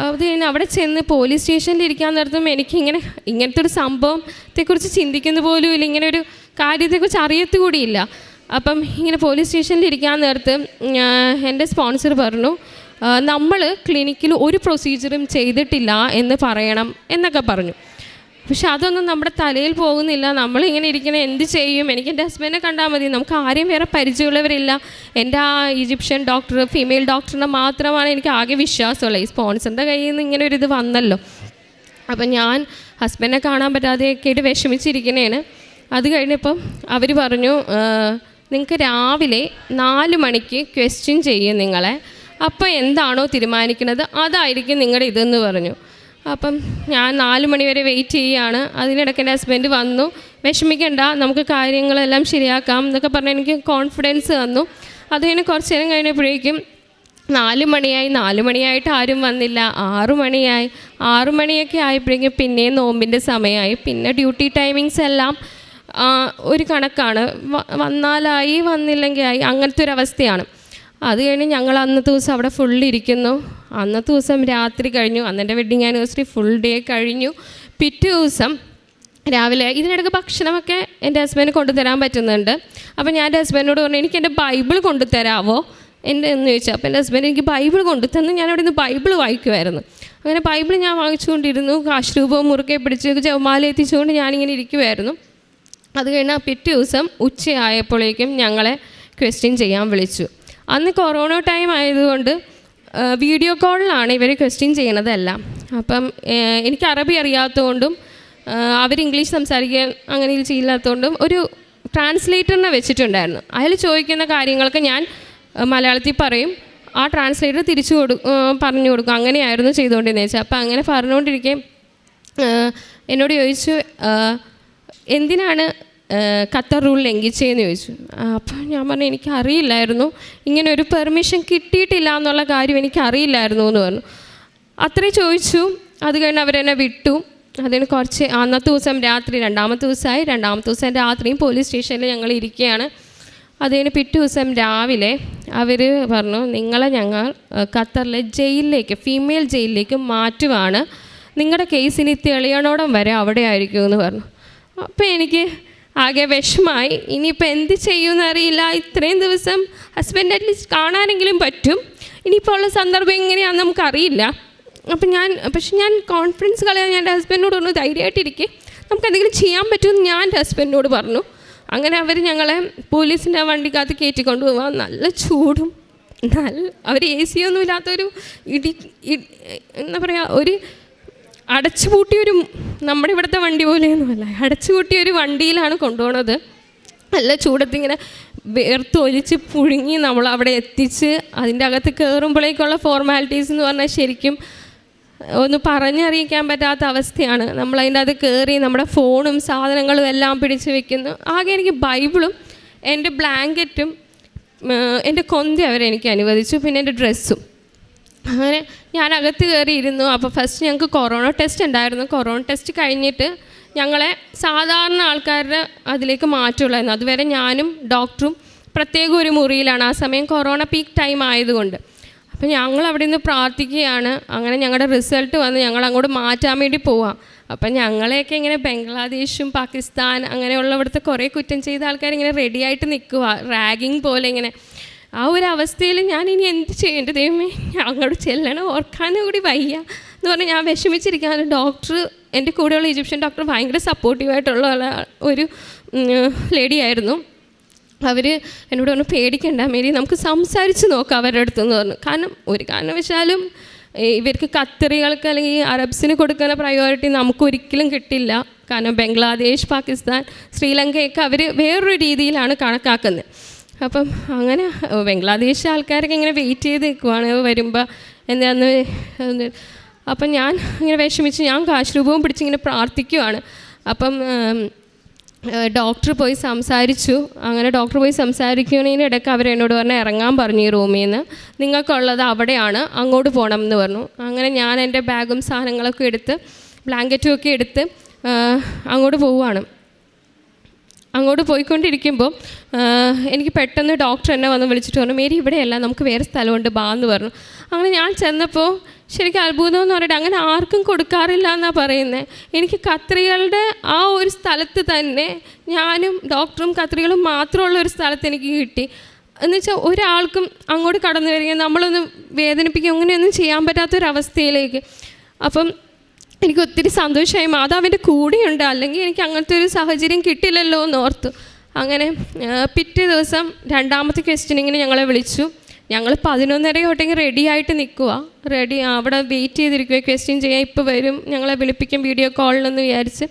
Speaker 1: അത് കഴിഞ്ഞ് അവിടെ ചെന്ന് പോലീസ് സ്റ്റേഷനിൽ ഇരിക്കാൻ നേരത്തും എനിക്കിങ്ങനെ ഇങ്ങനത്തെ ഒരു സംഭവത്തെക്കുറിച്ച് ചിന്തിക്കുന്ന പോലും ഇല്ല, ഇങ്ങനെ ഒരു കാര്യത്തെക്കുറിച്ച് അറിയത്തുകൂടിയില്ല. അപ്പം ഇങ്ങനെ പോലീസ് സ്റ്റേഷനിൽ ഇരിക്കാൻ നേരത്ത് എൻ്റെ സ്പോൺസർ പറഞ്ഞു, നമ്മൾ ക്ലിനിക്കിൽ ഒരു പ്രൊസീജിയറും ചെയ്തിട്ടില്ല എന്ന് പറയണം എന്നൊക്കെ പറഞ്ഞു. പക്ഷെ അതൊന്നും നമ്മുടെ തലയിൽ പോകുന്നില്ല. നമ്മളിങ്ങനെ ഇരിക്കണേ എന്ത് ചെയ്യും? എനിക്ക് എൻ്റെ ഹസ്ബൻഡിനെ കണ്ടാൽ മതി, നമുക്ക് ആരെയും വേറെ പരിചയമുള്ളവരില്ല. എൻ്റെ ആ ഈജിപ്ഷ്യൻ ഡോക്ടർ, ഫീമെയിൽ ഡോക്ടറിനെ മാത്രമാണ് എനിക്ക് ആകെ വിശ്വാസമുള്ളത്. ഈ സ്പോൺസറിൻ്റെ കയ്യിൽ നിന്ന് ഇങ്ങനെ ഒരു ഇത് വന്നല്ലോ. അപ്പം ഞാൻ ഹസ്ബൻഡിനെ കാണാൻ പറ്റാതെയൊക്കെ ആയിട്ട് വിഷമിച്ചിരിക്കണേണ്. അത് കഴിഞ്ഞപ്പം അവർ പറഞ്ഞു, നിങ്ങൾക്ക് രാവിലെ 4 മണിക്ക് ക്വസ്റ്റ്യൻ ചെയ്യും നിങ്ങളെ. അപ്പോൾ എന്താണോ തീരുമാനിക്കുന്നത് അതായിരിക്കും നിങ്ങളുടെ ഇതെന്ന് പറഞ്ഞു. അപ്പം ഞാൻ 4 മണി വരെ വെയിറ്റ് ചെയ്യുകയാണ്. അതിനിടയ്ക്ക് എൻ്റെ ഹസ്ബൻഡ് വന്നു. വിഷമിക്കണ്ട, നമുക്ക് കാര്യങ്ങളെല്ലാം ശരിയാക്കാം എന്നൊക്കെ പറഞ്ഞ് എനിക്ക് കോൺഫിഡൻസ് തന്നു. അത് കഴിഞ്ഞ് കുറച്ച് നേരം കഴിഞ്ഞപ്പോഴേക്കും 4 മണിയായി. 4 മണിയായിട്ട് ആരും വന്നില്ല. 6 മണിയായി. 6 മണിയൊക്കെ ആയപ്പോഴേക്കും പിന്നെയും നോമ്പിൻ്റെ സമയമായി. പിന്നെ ഡ്യൂട്ടി ടൈമിങ്സ് എല്ലാം ഒരു കണക്കാണ്, വന്നാലായി വന്നില്ലെങ്കിൽ ആയി, അങ്ങനത്തെ ഒരു അവസ്ഥയാണ്. അത് കഴിഞ്ഞ് ഞങ്ങൾ അന്നത്തെ ദിവസം അവിടെ ഫുള്ളിരിക്കുന്നു. അന്നത്തെ ദിവസം രാത്രി കഴിഞ്ഞു. അന്നെൻ്റെ വെഡ്ഡിങ് ആനിവേഴ്സറി ഫുൾ ഡേ കഴിഞ്ഞു. പിറ്റേ ദിവസം രാവിലെ ഇതിനിടയ്ക്ക് ഭക്ഷണമൊക്കെ എൻ്റെ ഹസ്ബൻഡ് കൊണ്ടുതരാൻ പറ്റുന്നുണ്ട്. അപ്പോൾ ഞാൻ എൻ്റെ ഹസ്ബൻഡിനോട് പറഞ്ഞു, എനിക്ക് എൻ്റെ ബൈബിൾ കൊണ്ടുതരാമോ എൻ്റെ എന്ന് ചോദിച്ചു. അപ്പോൾ എൻ്റെ ഹസ്ബൻഡ് എനിക്ക് ബൈബിൾ കൊണ്ടുതന്ന് ഞാൻ അവിടെ നിന്ന് ബൈബിൾ വായിക്കുമായിരുന്നു. അങ്ങനെ ബൈബിൾ ഞാൻ വാങ്ങിച്ചുകൊണ്ടിരുന്നു. കാശ്രൂപവും മുറുകെ പിടിച്ച് ജവമാല എത്തിച്ചുകൊണ്ട് ഞാനിങ്ങനെ ഇരിക്കുമായിരുന്നു. അത് കഴിഞ്ഞാൽ പിറ്റേ ദിവസം ഉച്ചയായപ്പോഴേക്കും ഞങ്ങളെ ക്വസ്റ്റ്യൻ ചെയ്യാൻ വിളിച്ചു. അന്ന് കൊറോണ ടൈം ആയതുകൊണ്ട് വീഡിയോ കോളിലാണ് ഇവർ ക്വസ്റ്റ്യൻ ചെയ്യണതെല്ലാം. അപ്പം എനിക്ക് അറബി അറിയാത്തതുകൊണ്ടും അവർ ഇംഗ്ലീഷ് സംസാരിക്കാൻ അങ്ങനെ ചെയ്യില്ലാത്തതുകൊണ്ടും ഒരു ട്രാൻസ്ലേറ്ററിനെ വെച്ചിട്ടുണ്ടായിരുന്നു. അയാൾ ചോദിക്കുന്ന കാര്യങ്ങൾക്ക് ഞാൻ മലയാളത്തിൽ പറയും, ആ ട്രാൻസ്ലേറ്റർ തിരിച്ചു പറഞ്ഞു കൊടുക്കും. അങ്ങനെയായിരുന്നു ചെയ്തുകൊണ്ടിരുന്നത് വെച്ചാൽ. അപ്പം അങ്ങനെ പറഞ്ഞുകൊണ്ടിരിക്കെ എന്നോട് ചോദിച്ചു, എന്തിനാണ് ഖത്തർ റൂൾ ലംഘിച്ചതെന്ന് ചോദിച്ചു. അപ്പോൾ ഞാൻ പറഞ്ഞു, എനിക്കറിയില്ലായിരുന്നു, ഇങ്ങനെ ഒരു പെർമിഷൻ കിട്ടിയിട്ടില്ല എന്നുള്ള കാര്യം എനിക്കറിയില്ലായിരുന്നു എന്ന് പറഞ്ഞു. അത്രയും ചോദിച്ചു. അത് കഴിഞ്ഞ് അവരെന്നെ വിട്ടു. അതിന് കുറച്ച് അന്നത്തെ ദിവസം രാത്രി രണ്ടാമത്തെ ദിവസം രാത്രിയും പോലീസ് സ്റ്റേഷനിൽ ഞങ്ങൾ ഇരിക്കുകയാണ്. അതിന് പിറ്റേ ദിവസം രാവിലെ അവർ പറഞ്ഞു, നിങ്ങളെ ഞങ്ങൾ ഖത്തറിലെ ജയിലിലേക്ക്, ഫീമെയിൽ ജയിലിലേക്ക് മാറ്റുവാണ്, നിങ്ങളുടെ കേസിന് തെളിയണോടം വരെ അവിടെ ആയിരിക്കുമെന്ന് പറഞ്ഞു. അപ്പോൾ എനിക്ക് ആകെ വിഷമായി. ഇനിയിപ്പോൾ എന്ത് ചെയ്യുമെന്ന് അറിയില്ല. ഇത്രയും ദിവസം ഹസ്ബൻഡ് അറ്റ്ലീസ്റ്റ് കാണാനെങ്കിലും പറ്റും, ഇനിയിപ്പോൾ ഉള്ള സന്ദർഭം എങ്ങനെയാണെന്ന് നമുക്കറിയില്ല. പക്ഷെ ഞാൻ കോൺഫിഡൻസ് കളയാൻ ഞാൻ എൻ്റെ ഹസ്ബൻഡിനോട് പറഞ്ഞു, ധൈര്യമായിട്ടിരിക്കെ, നമുക്ക് എന്തെങ്കിലും ചെയ്യാൻ പറ്റുമെന്ന് ഞാൻ എൻ്റെ ഹസ്ബൻഡിനോട് പറഞ്ഞു. അങ്ങനെ അവർ ഞങ്ങളെ പോലീസിൻ്റെ വണ്ടിക്കകത്ത് കയറ്റിക്കൊണ്ട് പോകാൻ, നല്ല ചൂടും അവർ AC ഒന്നും ഇല്ലാത്തൊരു എന്താ പറയുക, ഒരു അടച്ചുപൂട്ടിയൊരു, നമ്മുടെ ഇവിടുത്തെ വണ്ടി പോലെയൊന്നുമല്ല, അടച്ചുപൂട്ടിയൊരു വണ്ടിയിലാണ് കൊണ്ടുപോകുന്നത്. നല്ല ചൂടത്തിങ്ങനെ വേർത്തൊലിച്ച് പുഴുങ്ങി നമ്മളവിടെ എത്തിച്ച് അതിൻ്റെ അകത്ത് കയറുമ്പോഴേക്കുള്ള ഫോർമാലിറ്റീസ് എന്ന് പറഞ്ഞാൽ ശരിക്കും ഒന്ന് പറഞ്ഞറിയിക്കാൻ പറ്റാത്ത അവസ്ഥയാണ്. നമ്മളതിൻ്റെ അത് കയറി നമ്മുടെ ഫോണും സാധനങ്ങളും എല്ലാം പിടിച്ച് വെക്കുന്നു. ആകെ എനിക്ക് ബൈബിളും എൻ്റെ ബ്ലാങ്കറ്റും എൻ്റെ കൊന്ത അവരെനിക്ക് അനുവദിച്ചു, പിന്നെ എൻ്റെ ഡ്രസ്സും. അങ്ങനെ ഞാൻ അകത്ത് കയറിയിരുന്നു. അപ്പോൾ ഫസ്റ്റ് ഞങ്ങൾക്ക് കൊറോണ ടെസ്റ്റ് ഉണ്ടായിരുന്നു. കൊറോണ ടെസ്റ്റ് കഴിഞ്ഞിട്ട് ഞങ്ങളെ സാധാരണ ആൾക്കാരുടെ അതിലേക്ക് മാറ്റുള്ളായിരുന്നു. അതുവരെ ഞാനും ഡോക്ടറും പ്രത്യേക ഒരു മുറിയിലാണ്. ആ സമയം കൊറോണ പീക്ക് ടൈം ആയതുകൊണ്ട്. അപ്പോൾ ഞങ്ങൾ അവിടെ നിന്ന് പ്രാർത്ഥിക്കുകയാണ്. അങ്ങനെ ഞങ്ങളുടെ റിസൾട്ട് വന്ന് ഞങ്ങൾ അങ്ങോട്ട് മാറ്റാൻ വേണ്ടി പോവാം. അപ്പം ഞങ്ങളെയൊക്കെ ഇങ്ങനെ ബംഗ്ലാദേശും പാകിസ്ഥാൻ അങ്ങനെയുള്ള ഇവിടുത്തെ കുറേ കുറ്റം ചെയ്ത ആൾക്കാരിങ്ങനെ റെഡിയായിട്ട് നിൽക്കുക, റാഗിങ് പോലെ ഇങ്ങനെ. ആ ഒരു അവസ്ഥയിൽ ഞാൻ ഇനി എന്ത് ചെയ്യേണ്ട ദൈവമേ, അങ്ങോട്ട് ചെല്ലണം, ഓർക്കാനും കൂടി വയ്യ എന്ന് പറഞ്ഞാൽ ഞാൻ വിഷമിച്ചിരിക്കുകയാണ്. ഡോക്ടർ, എൻ്റെ കൂടെയുള്ള ഈജിപ്ഷ്യൻ ഡോക്ടർ ഭയങ്കര സപ്പോർട്ടീവായിട്ടുള്ള ഒരു ലേഡിയായിരുന്നു. അവർ എന്നോട് പറഞ്ഞു, പേടിക്കണ്ട മേരി, നമുക്ക് സംസാരിച്ച് നോക്കാം അവരുടെ അടുത്തെന്ന് പറഞ്ഞു. കാരണം ഒരു കാരണവശാലും ഇവർക്ക് ഖത്തറികൾക്ക് അല്ലെങ്കിൽ അറബ്സിന് കൊടുക്കുന്ന പ്രയോറിറ്റി നമുക്കൊരിക്കലും കിട്ടില്ല. കാരണം ബംഗ്ലാദേശ്, പാകിസ്ഥാൻ, ശ്രീലങ്കയൊക്കെ അവർ വേറൊരു രീതിയിലാണ് കണക്കാക്കുന്നത്. അപ്പം അങ്ങനെ ബംഗ്ലാദേശ് ആൾക്കാരൊക്കെ ഇങ്ങനെ വെയിറ്റ് ചെയ്ത് നിൽക്കുവാണ് വരുമ്പോൾ എന്താന്ന്. അപ്പം ഞാൻ ഇങ്ങനെ വിഷമിച്ച് ഞാൻ കാശ്രൂപവും പിടിച്ചിങ്ങനെ പ്രാർത്ഥിക്കുവാണ്. അപ്പം ഡോക്ടർ പോയി സംസാരിച്ചു. അങ്ങനെ ഡോക്ടർ പോയി സംസാരിക്കുന്നതിനിടയ്ക്ക് അവരെന്നോട് പറഞ്ഞാൽ ഇറങ്ങാൻ പറഞ്ഞു ഈ റൂമിൽ നിന്ന്, നിങ്ങൾക്കുള്ളത് അവിടെയാണ്, അങ്ങോട്ട് പോകണം എന്ന് പറഞ്ഞു. അങ്ങനെ ഞാൻ എൻ്റെ ബാഗും സാധനങ്ങളൊക്കെ എടുത്ത് ബ്ലാങ്കറ്റും ഒക്കെ എടുത്ത് അങ്ങോട്ട് പോവുകയാണ്. അങ്ങോട്ട് പോയിക്കൊണ്ടിരിക്കുമ്പോൾ എനിക്ക് പെട്ടെന്ന് ഡോക്ടർ എന്നെ വന്ന് വിളിച്ചിട്ട് പറഞ്ഞു, മേരി ഇവിടെയല്ല, നമുക്ക് വേറെ സ്ഥലമുണ്ട്, ബാ എന്ന് പറഞ്ഞു. അങ്ങനെ ഞാൻ ചെന്നപ്പോൾ ശരിക്കും അത്ഭുതം എന്ന് പറഞ്ഞിട്ട് അങ്ങനെ ആർക്കും കൊടുക്കാറില്ല എന്നാണ് പറയുന്നത്. എനിക്ക് ഖത്തറികളുടെ ആ ഒരു സ്ഥലത്ത് തന്നെ ഞാനും ഡോക്ടറും ഖത്തറികളും മാത്രമുള്ള ഒരു സ്ഥലത്ത് എനിക്ക് കിട്ടി. എന്നുവെച്ചാൽ ഒരാൾക്കും അങ്ങോട്ട് കടന്നു വരികയും നമ്മളൊന്ന് വേദനിപ്പിക്കുക അങ്ങനെയൊന്നും ചെയ്യാൻ പറ്റാത്തൊരവസ്ഥയിലേക്ക്. അപ്പം എനിക്ക് ഒത്തിരി സന്തോഷമായി. മാതാവിൻ്റെ കൂടെയുണ്ട്, അല്ലെങ്കിൽ എനിക്ക് അങ്ങനത്തെ ഒരു സാഹചര്യം കിട്ടില്ലല്ലോ എന്ന് ഓർത്തു. അങ്ങനെ പിറ്റേ ദിവസം രണ്ടാമത്തെ ക്വസ്റ്റ്യനിങ്ങിന് ഞങ്ങളെ വിളിച്ചു. ഞങ്ങൾ 11:30 തൊട്ടെങ്കിൽ റെഡി ആയിട്ട് നിൽക്കുക, അവിടെ വെയിറ്റ് ചെയ്തിരിക്കുക, ക്വസ്റ്റ്യൻ ചെയ്യാൻ ഇപ്പോൾ വരും, ഞങ്ങളെ വിളിപ്പിക്കും വീഡിയോ കോളിലെന്ന് വിചാരിച്ച്.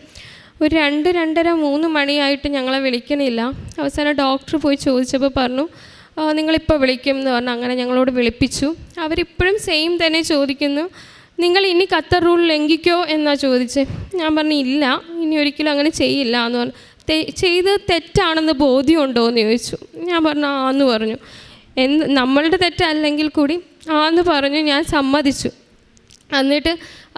Speaker 1: ഒരു 2-2:30-3 മണിയായിട്ട് ഞങ്ങളെ വിളിക്കണില്ല. അവസാനം ഡോക്ടർ പോയി ചോദിച്ചപ്പോൾ പറഞ്ഞു നിങ്ങളിപ്പോൾ വിളിക്കും എന്ന് പറഞ്ഞു. അങ്ങനെ ഞങ്ങളോട് വിളിപ്പിച്ചു. അവരിപ്പോഴും സെയിം തന്നെ ചോദിക്കുന്നു, നിങ്ങൾ ഇനി ഖത്തർ റൂൾ ലംഘിക്കോ എന്നാണ് ചോദിച്ചത്. ഞാൻ പറഞ്ഞു ഇല്ല, ഇനി ഒരിക്കലും അങ്ങനെ ചെയ്യില്ല എന്ന് പറഞ്ഞു. ചെയ്ത് തെറ്റാണെന്ന് ബോധ്യമുണ്ടോ എന്ന് ചോദിച്ചു. ഞാൻ പറഞ്ഞു ആന്ന് പറഞ്ഞു. നമ്മളുടെ തെറ്റല്ലെങ്കിൽ കൂടി ആന്ന് പറഞ്ഞു. ഞാൻ സമ്മതിച്ചു. എന്നിട്ട്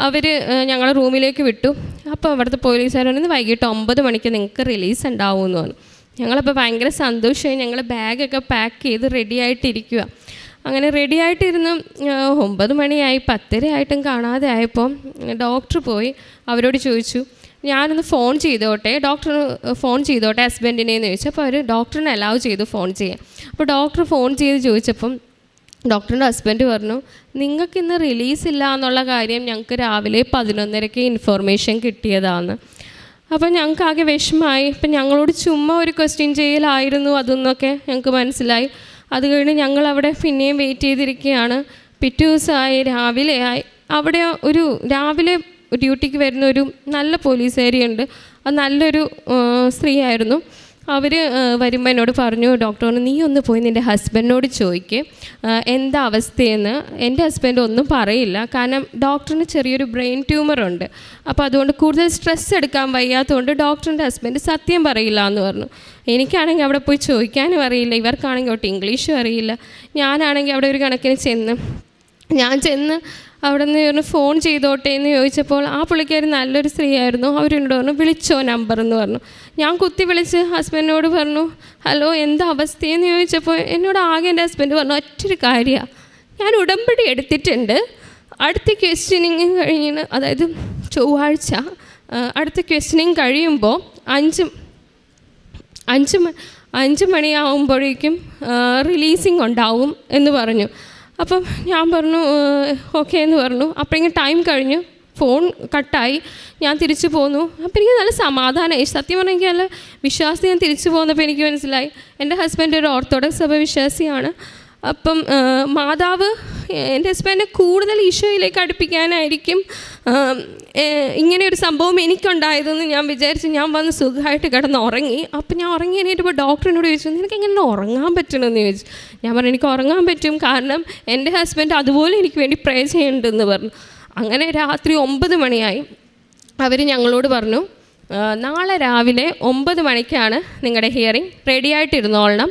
Speaker 1: അവർ ഞങ്ങളെ റൂമിലേക്ക് വിട്ടു. അപ്പോൾ അവിടുത്തെ പോലീസുകാർ പറഞ്ഞു വൈകിട്ട് 9 മണിക്ക് നിങ്ങൾക്ക് റിലീസ് ഉണ്ടാവുമെന്ന് പറഞ്ഞു. ഞങ്ങളപ്പോൾ ഭയങ്കര സന്തോഷമായി. ഞങ്ങൾ ബാഗൊക്കെ പാക്ക് ചെയ്ത് റെഡി ആയിട്ടിരിക്കുക. അങ്ങനെ റെഡി ആയിട്ടിരുന്ന് 9 മണിയായി, 10:30 ആയിട്ടും കാണാതെ ആയപ്പോൾ ഡോക്ടർ പോയി അവരോട് ചോദിച്ചു ഞാനൊന്ന് ഫോൺ ചെയ്തോട്ടെ, ഡോക്ടറിന് ഫോൺ ചെയ്തോട്ടെ ഹസ്ബൻഡിനെന്ന് ചോദിച്ചു. അപ്പോൾ അവർ ഡോക്ടറിനെ അലൗ ചെയ്തു ഫോൺ ചെയ്യാൻ. അപ്പോൾ ഡോക്ടർ ഫോൺ ചെയ്ത് ചോദിച്ചപ്പം ഡോക്ടറിൻ്റെ ഹസ്ബൻഡ് പറഞ്ഞു നിങ്ങൾക്കിന്ന് റിലീസില്ല എന്നുള്ള കാര്യം ഞങ്ങൾക്ക് രാവിലെ 11:30 ഇൻഫോർമേഷൻ കിട്ടിയതാണ്. അപ്പോൾ ഞങ്ങൾക്ക് ആകെ വിഷമമായി. ഇപ്പം ഞങ്ങളോട് ചുമ്മാ ഒരു ക്വസ്റ്റ്യൻ ചെയ്യലായിരുന്നു അതെന്നൊക്കെ ഞങ്ങൾക്ക് മനസ്സിലായി. അത് കഴിഞ്ഞ് ഞങ്ങളവിടെ പിന്നെയും വെയിറ്റ് ചെയ്തിരിക്കുകയാണ്. പിറ്റേ ദിവസമായി, രാവിലെ ആയി. അവിടെ ഒരു രാവിലെ ഡ്യൂട്ടിക്ക് വരുന്ന ഒരു നല്ല പോലീസുകാരിയുണ്ട്. അത് നല്ലൊരു സ്ത്രീ ആയിരുന്നു. അവർ വരുമ്പോൾ എന്നോട് പറഞ്ഞു ഡോക്ടറിന് നീ ഒന്ന് പോയി നിൻ്റെ ഹസ്ബൻഡിനോട് ചോദിക്ക് എന്താ അവസ്ഥയെന്ന്. എൻ്റെ ഹസ്ബൻഡ് ഒന്നും പറയില്ല, കാരണം ഡോക്ടറിന് ചെറിയൊരു ബ്രെയിൻ ട്യൂമറുണ്ട്. അപ്പോൾ അതുകൊണ്ട് കൂടുതൽ സ്ട്രെസ് എടുക്കാൻ വയ്യാത്തതുകൊണ്ട് ഡോക്ടറിൻ്റെ ഹസ്ബൻഡ് സത്യം പറയില്ല എന്ന് പറഞ്ഞു. എനിക്കാണെങ്കിൽ അവിടെ പോയി ചോദിക്കാനും അറിയില്ല, ഇവർക്കാണെങ്കിൽ ഒട്ട് ഇംഗ്ലീഷും അറിയില്ല. ഞാനാണെങ്കിൽ അവിടെ ഒരു കണക്കിന് ചെന്ന് അവിടെ നിന്ന് പറഞ്ഞു ഫോൺ ചെയ്തോട്ടെ എന്ന് ചോദിച്ചപ്പോൾ ആ പുള്ളിക്കാരി നല്ലൊരു സ്ത്രീ ആയിരുന്നു. അവരെന്നോട് പറഞ്ഞു വിളിച്ചോ നമ്പർ എന്ന് പറഞ്ഞു. ഞാൻ കുത്തി വിളിച്ച് ഹസ്ബൻഡിനോട് പറഞ്ഞു ഹലോ എന്താ അവസ്ഥയെന്ന് ചോദിച്ചപ്പോൾ എന്നോട് ആകെ എൻ്റെ ഹസ്ബൻഡ് പറഞ്ഞു ഒറ്റൊരു കാര്യമാണ്, ഞാൻ ഉടമ്പടി എടുത്തിട്ടുണ്ട്, അടുത്ത ക്വസ്റ്റ്യനിങ് കഴിഞ്ഞ് അതായത് ചൊവ്വാഴ്ച അടുത്ത ക്വസ്റ്റ്യനിങ് കഴിയുമ്പോൾ 5 മണിയാവുമ്പോഴേക്കും റിലീസിങ് ഉണ്ടാവും എന്ന് പറഞ്ഞു. അപ്പം ഞാൻ പറഞ്ഞു ഓക്കെ എന്ന് പറഞ്ഞു. അപ്പോൾ ഇങ്ങനെ ടൈം കഴിഞ്ഞു, ഫോൺ കട്ടായി. ഞാൻ തിരിച്ചു പോന്നു. അപ്പോൾ എനിക്ക് നല്ല സമാധാനമായി. സത്യം പറഞ്ഞാൽ എനിക്ക് നല്ല വിശ്വാസം. ഞാൻ തിരിച്ചു പോന്നപ്പോൾ എനിക്ക് മനസ്സിലായി എൻ്റെ ഹസ്ബൻഡ് ഒരു ഓർത്തഡോക്സ് സഭ വിശ്വാസിയാണ്. അപ്പം മാതാവ് എൻ്റെ ഹസ്ബൻഡിനെ കൂടുതൽ ഈശോയിലേക്ക് അടുപ്പിക്കാനായിരിക്കും ഇങ്ങനെ ഒരു സംഭവം എനിക്കുണ്ടായതെന്ന് ഞാൻ വിചാരിച്ച് ഞാൻ വന്ന് സുഖമായിട്ട് കിടന്ന് ഉറങ്ങി. അപ്പം ഞാൻ ഉറങ്ങി എണീറ്റപ്പോൾ ഡോക്ടറിനോട് ചോദിച്ചു നിനക്ക് എങ്ങനെ ഉറങ്ങാൻ പറ്റണമെന്ന് ചോദിച്ചു. ഞാൻ പറഞ്ഞു എനിക്ക് ഉറങ്ങാൻ പറ്റും, കാരണം എൻ്റെ ഹസ്ബൻഡ് അതുപോലെ എനിക്ക് വേണ്ടി പ്രേ ചെയ്യുന്നുണ്ടെന്ന് പറഞ്ഞു. അങ്ങനെ രാത്രി 9 മണിയായി. അവർ ഞങ്ങളോട് പറഞ്ഞു നാളെ രാവിലെ 9 മണിക്കാണ് നിങ്ങളുടെ ഹിയറിംഗ്, റെഡി ആയിട്ടിരുന്നോളണം,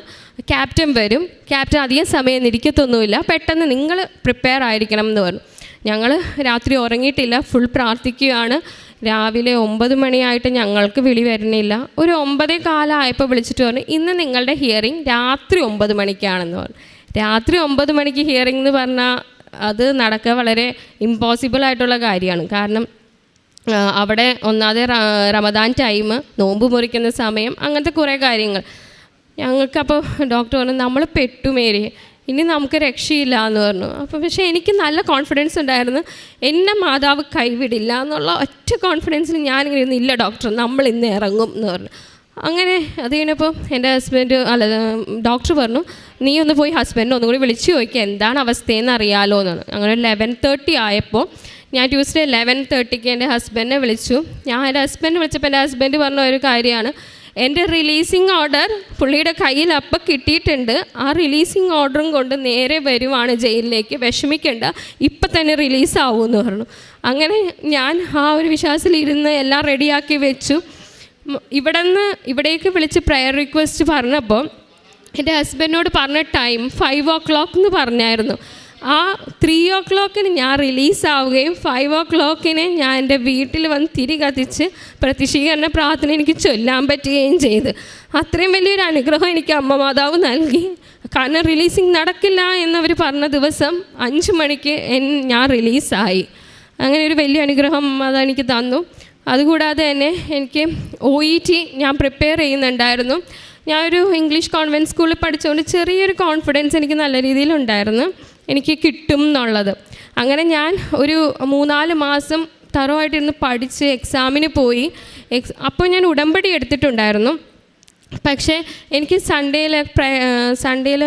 Speaker 1: ക്യാപ്റ്റൻ വരും, ക്യാപ്റ്റൻ അധികം സമയം ഇരിക്കത്തൊന്നുമില്ല, പെട്ടെന്ന് നിങ്ങൾ പ്രിപ്പയർ ആയിരിക്കണം എന്ന് പറഞ്ഞു. ഞങ്ങൾ രാത്രി ഉറങ്ങിയിട്ടില്ല, ഫുൾ പ്രാർത്ഥിക്കുകയാണ്. രാവിലെ 9 മണിയായിട്ട് ഞങ്ങൾക്ക് വിളി വരുന്നില്ല. ഒരു 9:15 ആയപ്പോൾ വിളിച്ചിട്ട് പറഞ്ഞു ഇന്ന് നിങ്ങളുടെ ഹിയറിംഗ് രാത്രി 9 മണിക്കാണെന്ന് പറഞ്ഞു. രാത്രി 9 മണിക്ക് ഹിയറിംഗ് എന്ന് പറഞ്ഞാൽ അത് നടക്കുക വളരെ ഇമ്പോസിബിളായിട്ടുള്ള കാര്യമാണ്. കാരണം അവിടെ ഒന്നാമത് റമദാൻ ടൈം, നോമ്പ് മുറിക്കുന്ന സമയം, അങ്ങനത്തെ കുറേ കാര്യങ്ങൾ. ഞങ്ങൾക്കപ്പോൾ ഡോക്ടർ പറഞ്ഞു നമ്മൾ പെട്ടുമേരി, ഇനി നമുക്ക് രക്ഷയില്ല എന്ന് പറഞ്ഞു. അപ്പോൾ പക്ഷേ എനിക്ക് നല്ല കോൺഫിഡൻസ് ഉണ്ടായിരുന്നു, എന്നെ മാതാവ് കൈവിടില്ല എന്നുള്ള ഒറ്റ കോൺഫിഡൻസിൽ ഞാനിങ്ങനെ ഇരുന്ന് ഇല്ല ഡോക്ടർ നമ്മൾ ഇന്ന് ഇറങ്ങും എന്ന് പറഞ്ഞു. അങ്ങനെ അത് കഴിഞ്ഞപ്പോൾ എൻ്റെ ഡോക്ടർ പറഞ്ഞു നീ ഒന്ന് പോയി ഹസ്ബൻഡിനെ ഒന്നും കൂടി വിളിച്ച് ചോദിക്കുക എന്താണ് അവസ്ഥയെന്ന് അറിയാമല്ലോ എന്നാണ്. അങ്ങനെ 11:30 ആയപ്പോൾ ഞാൻ ട്യൂസ്ഡേ 11:30 എൻ്റെ ഹസ്ബൻഡിനെ വിളിച്ചു. ഞാൻ എൻ്റെ ഹസ്ബൻഡിനെ വിളിച്ചപ്പോൾ എൻ്റെ ഹസ്ബൻഡ് പറഞ്ഞ ഒരു കാര്യമാണ്, എൻ്റെ റിലീസിങ് ഓർഡർ പുള്ളിയുടെ കയ്യിൽ അപ്പം കിട്ടിയിട്ടുണ്ട്, ആ റിലീസിങ് ഓർഡറും കൊണ്ട് നേരെ വരുവാണ് ജയിലിലേക്ക്, വിഷമിക്കേണ്ട, ഇപ്പം തന്നെ റിലീസാവുമെന്ന് പറഞ്ഞു. അങ്ങനെ ഞാൻ ആ ഒരു വിശ്വാസത്തിലിരുന്ന് എല്ലാം റെഡിയാക്കി വെച്ചു. ഇവിടേക്ക് വിളിച്ച് പ്രയർ റിക്വസ്റ്റ് പറഞ്ഞപ്പോൾ എൻ്റെ ഹസ്ബൻഡിനോട് പറഞ്ഞ ടൈം 5 o'clock എന്ന് പറഞ്ഞായിരുന്നു. ആ 3 o'clock ഞാൻ റിലീസാവുകയും 5 o'clock ഞാൻ എൻ്റെ വീട്ടിൽ വന്ന് തിരി കത്തിച്ച് പ്രതിഷ്ഠീകരണ പ്രാർത്ഥന എനിക്ക് ചൊല്ലാൻ പറ്റുകയും ചെയ്തു. അത്രയും വലിയൊരു അനുഗ്രഹം എനിക്ക് അമ്മ മാതാവ് നൽകി. കാരണം റിലീസിങ് നടക്കില്ല എന്നവർ പറഞ്ഞ ദിവസം 5 മണിക്ക് ഞാൻ റിലീസായി. അങ്ങനെ ഒരു വലിയ അനുഗ്രഹം അതെനിക്ക് തന്നു. അതുകൂടാതെ തന്നെ എനിക്ക് OET ഞാൻ പ്രിപ്പയർ ചെയ്യുന്നുണ്ടായിരുന്നു. ഞാനൊരു ഇംഗ്ലീഷ് കോൺവെൻറ്റ് സ്കൂളിൽ പഠിച്ചുകൊണ്ട് ചെറിയൊരു കോൺഫിഡൻസ് എനിക്ക് നല്ല രീതിയിലുണ്ടായിരുന്നു, എനിക്ക് കിട്ടും എന്നുള്ളത്. അങ്ങനെ ഞാൻ ഒരു 3-4 മാസം തറവായിട്ടിരുന്ന് പഠിച്ച് എക്സാമിന് പോയി. അപ്പോൾ ഞാൻ ഉടമ്പടി എടുത്തിട്ടുണ്ടായിരുന്നു. പക്ഷേ എനിക്ക് സൺഡേയിൽ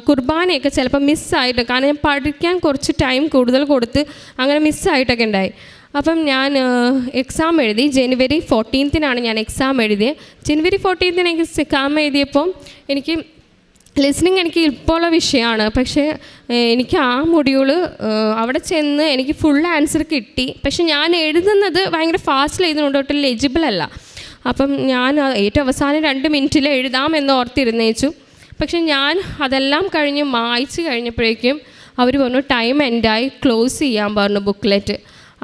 Speaker 1: കുർബാനയൊക്കെ ചിലപ്പോൾ മിസ്സായിട്ട്, കാരണം ഞാൻ പഠിക്കാൻ കുറച്ച് ടൈം കൂടുതൽ കൊടുത്ത് അങ്ങനെ മിസ്സായിട്ടൊക്കെ ഉണ്ടായി. അപ്പം ഞാൻ എക്സാം എഴുതി. ജനുവരി 14 ഞാൻ എക്സാം എഴുതിയത്. ജനുവരി 14 എനിക്ക് എക്സാം എഴുതിയപ്പോൾ എനിക്ക് ലിസണിങ് എനിക്ക് ഇപ്പോൾ ഉള്ള വിഷയമാണ്. പക്ഷേ എനിക്ക് ആ മൊഡ്യൂള് അവിടെ ചെന്ന് എനിക്ക് ഫുൾ ആൻസർ കിട്ടി. പക്ഷെ ഞാൻ എഴുതുന്നത് ഭയങ്കര ഫാസ്റ്റിൽ എഴുതുന്നുണ്ട്, ഒട്ടും ലെജിബിൾ അല്ല. അപ്പം ഞാൻ ഏറ്റവും അവസാനം 2 മിനിറ്റിൽ എഴുതാമെന്ന് ഓർത്തിരുന്നേച്ചു. പക്ഷെ ഞാൻ അതെല്ലാം കഴിഞ്ഞ് വായിച്ച് കഴിഞ്ഞപ്പോഴേക്കും അവർ പറഞ്ഞു ടൈം എൻഡായി, ക്ലോസ് ചെയ്യാൻ പറഞ്ഞു ബുക്ക്ലെറ്റ്.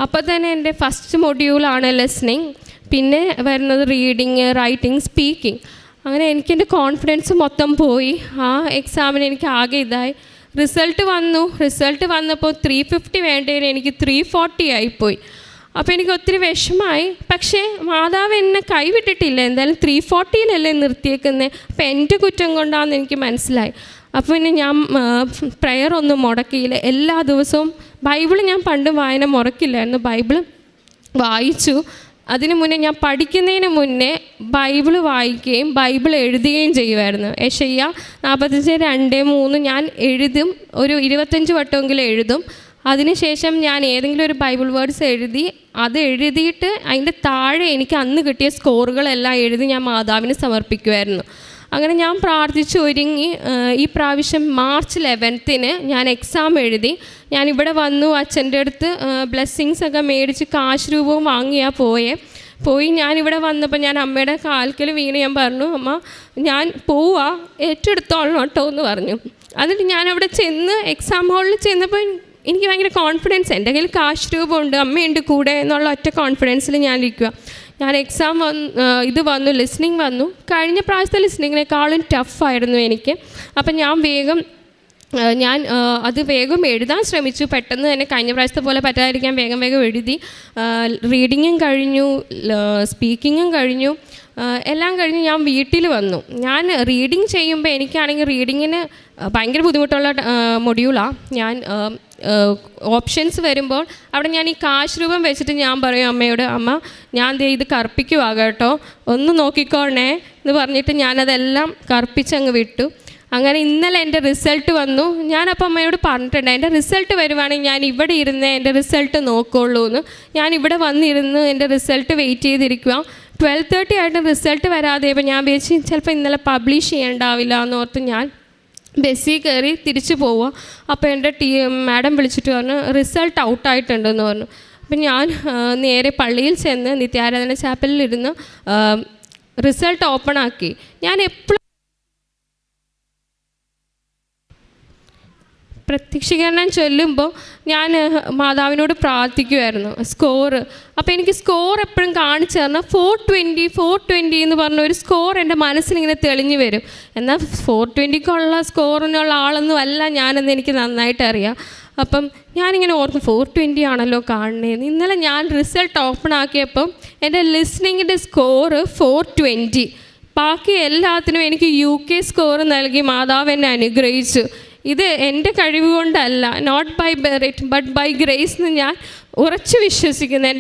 Speaker 1: അപ്പോൾ തന്നെ എൻ്റെ ഫസ്റ്റ് മൊഡ്യൂളാണ് ലിസണിങ്, പിന്നെ വരുന്നത് റീഡിങ്, റൈറ്റിംഗ്, സ്പീക്കിംഗ്. അങ്ങനെ എനിക്കെൻ്റെ കോൺഫിഡൻസ് മൊത്തം പോയി. ആ എക്സാമിന് എനിക്ക് ആകെ ഇതായി. റിസൾട്ട് വന്നപ്പോൾ 350 വേണ്ടതിന് എനിക്ക് 340 ആയിപ്പോയി. അപ്പോൾ എനിക്ക് ഒത്തിരി വിഷമമായി. പക്ഷേ മാതാവ് എന്നെ കൈവിട്ടിട്ടില്ല, എന്തായാലും 340-ലല്ലേ നിർത്തിയേക്കുന്നത്, അപ്പോൾ എൻ്റെ കുറ്റം കൊണ്ടാണെന്ന് എനിക്ക് മനസ്സിലായി. അപ്പോൾ പിന്നെ ഞാൻ പ്രെയർ ഒന്നും മുടക്കിയില്ല. എല്ലാ ദിവസവും ബൈബിൾ ഞാൻ പണ്ട് വായന മുടക്കില്ലായിരുന്നു, ബൈബിൾ വായിച്ചു. അതിന് മുന്നേ ഞാൻ പഠിക്കുന്നതിന് മുന്നേ ബൈബിൾ വായിക്കുകയും ബൈബിൾ എഴുതുകയും ചെയ്യുമായിരുന്നു. യെശയ്യാ 45:2-3 ഞാൻ എഴുതും, ഒരു 25 വട്ടമെങ്കിലും എഴുതും. അതിനുശേഷം ഞാൻ ഏതെങ്കിലും ഒരു ബൈബിൾ വേർഡ്സ് എഴുതി, അത് എഴുതിയിട്ട് അതിൻ്റെ താഴെ എനിക്ക് അന്ന് കിട്ടിയ സ്കോറുകളെല്ലാം എഴുതി ഞാൻ മാതാവിന് സമർപ്പിക്കുമായിരുന്നു. അങ്ങനെ ഞാൻ പ്രാർത്ഥിച്ച് ഒരുങ്ങി. ഈ പ്രാവശ്യം മാർച്ച് 11 ഞാൻ എക്സാം എഴുതി. ഞാനിവിടെ വന്നു, അച്ഛൻ്റെ അടുത്ത് ബ്ലെസ്സിങ്സ് ഒക്കെ മേടിച്ച് കാശ് രൂപവും വാങ്ങിയാൽ പോയി ഞാനിവിടെ വന്നപ്പോൾ ഞാൻ അമ്മയുടെ കാൽക്കൽ വീണ് ഞാൻ പറഞ്ഞു, അമ്മ ഞാൻ പോവാ, ഏറ്റെടുത്തോളണം കേട്ടോ എന്ന് പറഞ്ഞു. എന്നിട്ട് ഞാനവിടെ ചെന്ന് എക്സാം ഹാളിൽ ചെന്നപ്പോൾ എനിക്ക് ഭയങ്കര കോൺഫിഡൻസ്, എൻ്റെ കയ്യിൽ കാശ് രൂപമുണ്ട്, അമ്മയുണ്ട് കൂടെ എന്നുള്ള ഒറ്റ കോൺഫിഡൻസിൽ ഞാനിരിക്കുക. ഞാൻ എക്സാം വന്നു ലിസണിങ് വന്നു. കഴിഞ്ഞ പ്രാവശ്യത്തെ ലിസണിങ്ങിനേക്കാളും ടഫായിരുന്നു എനിക്ക്. അപ്പം ഞാൻ അത് വേഗം എഴുതാൻ ശ്രമിച്ചു. പെട്ടെന്ന് തന്നെ കഴിഞ്ഞ പ്രാവശ്യത്തെ പോലെ പറ്റാതിരിക്കാൻ വേഗം എഴുതി. റീഡിങ്ങും കഴിഞ്ഞു, സ്പീക്കിങ്ങും കഴിഞ്ഞു, എല്ലാം കഴിഞ്ഞ് ഞാൻ വീട്ടിൽ വന്നു. ഞാൻ റീഡിങ് ചെയ്യുമ്പോൾ എനിക്കാണെങ്കിൽ റീഡിങ്ങിന് ഭയങ്കര ബുദ്ധിമുട്ടുള്ള മൊഡ്യൂളാണ്. ഞാൻ ഓപ്ഷൻസ് വരുമ്പോൾ അവിടെ ഞാൻ ഈ കാശ് രൂപം വെച്ചിട്ട് ഞാൻ പറയും അമ്മയോട്, അമ്മ ഞാൻ ഇത് കറുപ്പിക്കുവാ കേട്ടോ, ഒന്ന് നോക്കിക്കോണേ എന്ന് പറഞ്ഞിട്ട് ഞാനതെല്ലാം കറുപ്പിച്ചങ്ങ് വിട്ടു. അങ്ങനെ ഇന്നലെ എൻ്റെ റിസൾട്ട് വന്നു. ഞാനപ്പോൾ അമ്മയോട് പറഞ്ഞിട്ടുണ്ട്, എൻ്റെ റിസൾട്ട് വരുവാണെങ്കിൽ ഞാൻ ഇവിടെ ഇരുന്ന് എൻ്റെ റിസൾട്ട് നോക്കുള്ളൂ എന്ന്. ഞാൻ ഇവിടെ വന്നിരുന്ന് എൻ്റെ റിസൾട്ട് വെയിറ്റ് ചെയ്തിരിക്കുക. 12:30 ആയിട്ട് റിസൾട്ട് വരാതെ ഇപ്പോൾ ഞാൻ വിചാരിച്ചു ചിലപ്പോൾ ഇന്നലെ പബ്ലിഷ് ചെയ്യേണ്ടാവില്ല എന്നോർത്ത് ഞാൻ ബസ്സിൽ കയറി തിരിച്ചു പോവുക. അപ്പോൾ എൻ്റെ മാഡം വിളിച്ചിട്ട് പറഞ്ഞു റിസൾട്ട് ഔട്ടായിട്ടുണ്ടെന്ന് പറഞ്ഞു. അപ്പം ഞാൻ നേരെ പള്ളിയിൽ ചെന്ന് നിത്യാരാധന ചാപ്പലിലിരുന്ന് റിസൾട്ട് ഓപ്പൺ ആക്കി. ഞാൻ എപ്പോഴും പ്രത്യക്ഷീകരണം ചൊല്ലുമ്പോൾ ഞാൻ മാതാവിനോട് പ്രാർത്ഥിക്കുമായിരുന്നു സ്കോറ്. അപ്പോൾ എനിക്ക് സ്കോർ എപ്പോഴും കാണിച്ചു തരണം 420 എന്ന് പറഞ്ഞ ഒരു സ്കോർ എൻ്റെ മനസ്സിലിങ്ങനെ തെളിഞ്ഞു വരും. എന്നാൽ 420-ക്കുള്ള സ്കോറിനുള്ള ആളൊന്നും അല്ല ഞാനെന്ന് എനിക്ക് നന്നായിട്ട് അറിയാം. അപ്പം ഞാനിങ്ങനെ ഓർക്കും 420 ആണല്ലോ കാണുന്നതെന്ന്. ഇന്നലെ ഞാൻ റിസൾട്ട് ഓപ്പൺ ആക്കിയപ്പം എൻ്റെ ലിസ്ണിങ്ങിൻ്റെ സ്കോറ് 420. ബാക്കി എല്ലാത്തിനും എനിക്ക് UK സ്കോർ നൽകി മാതാവ് എന്നെ അനുഗ്രഹിച്ചു. ഇത് എൻ്റെ കഴിവ് കൊണ്ടല്ല, not by merit but by grace എന്ന് ഞാൻ ഉറച്ചു വിശ്വസിക്കുന്നു. എൻ്റെ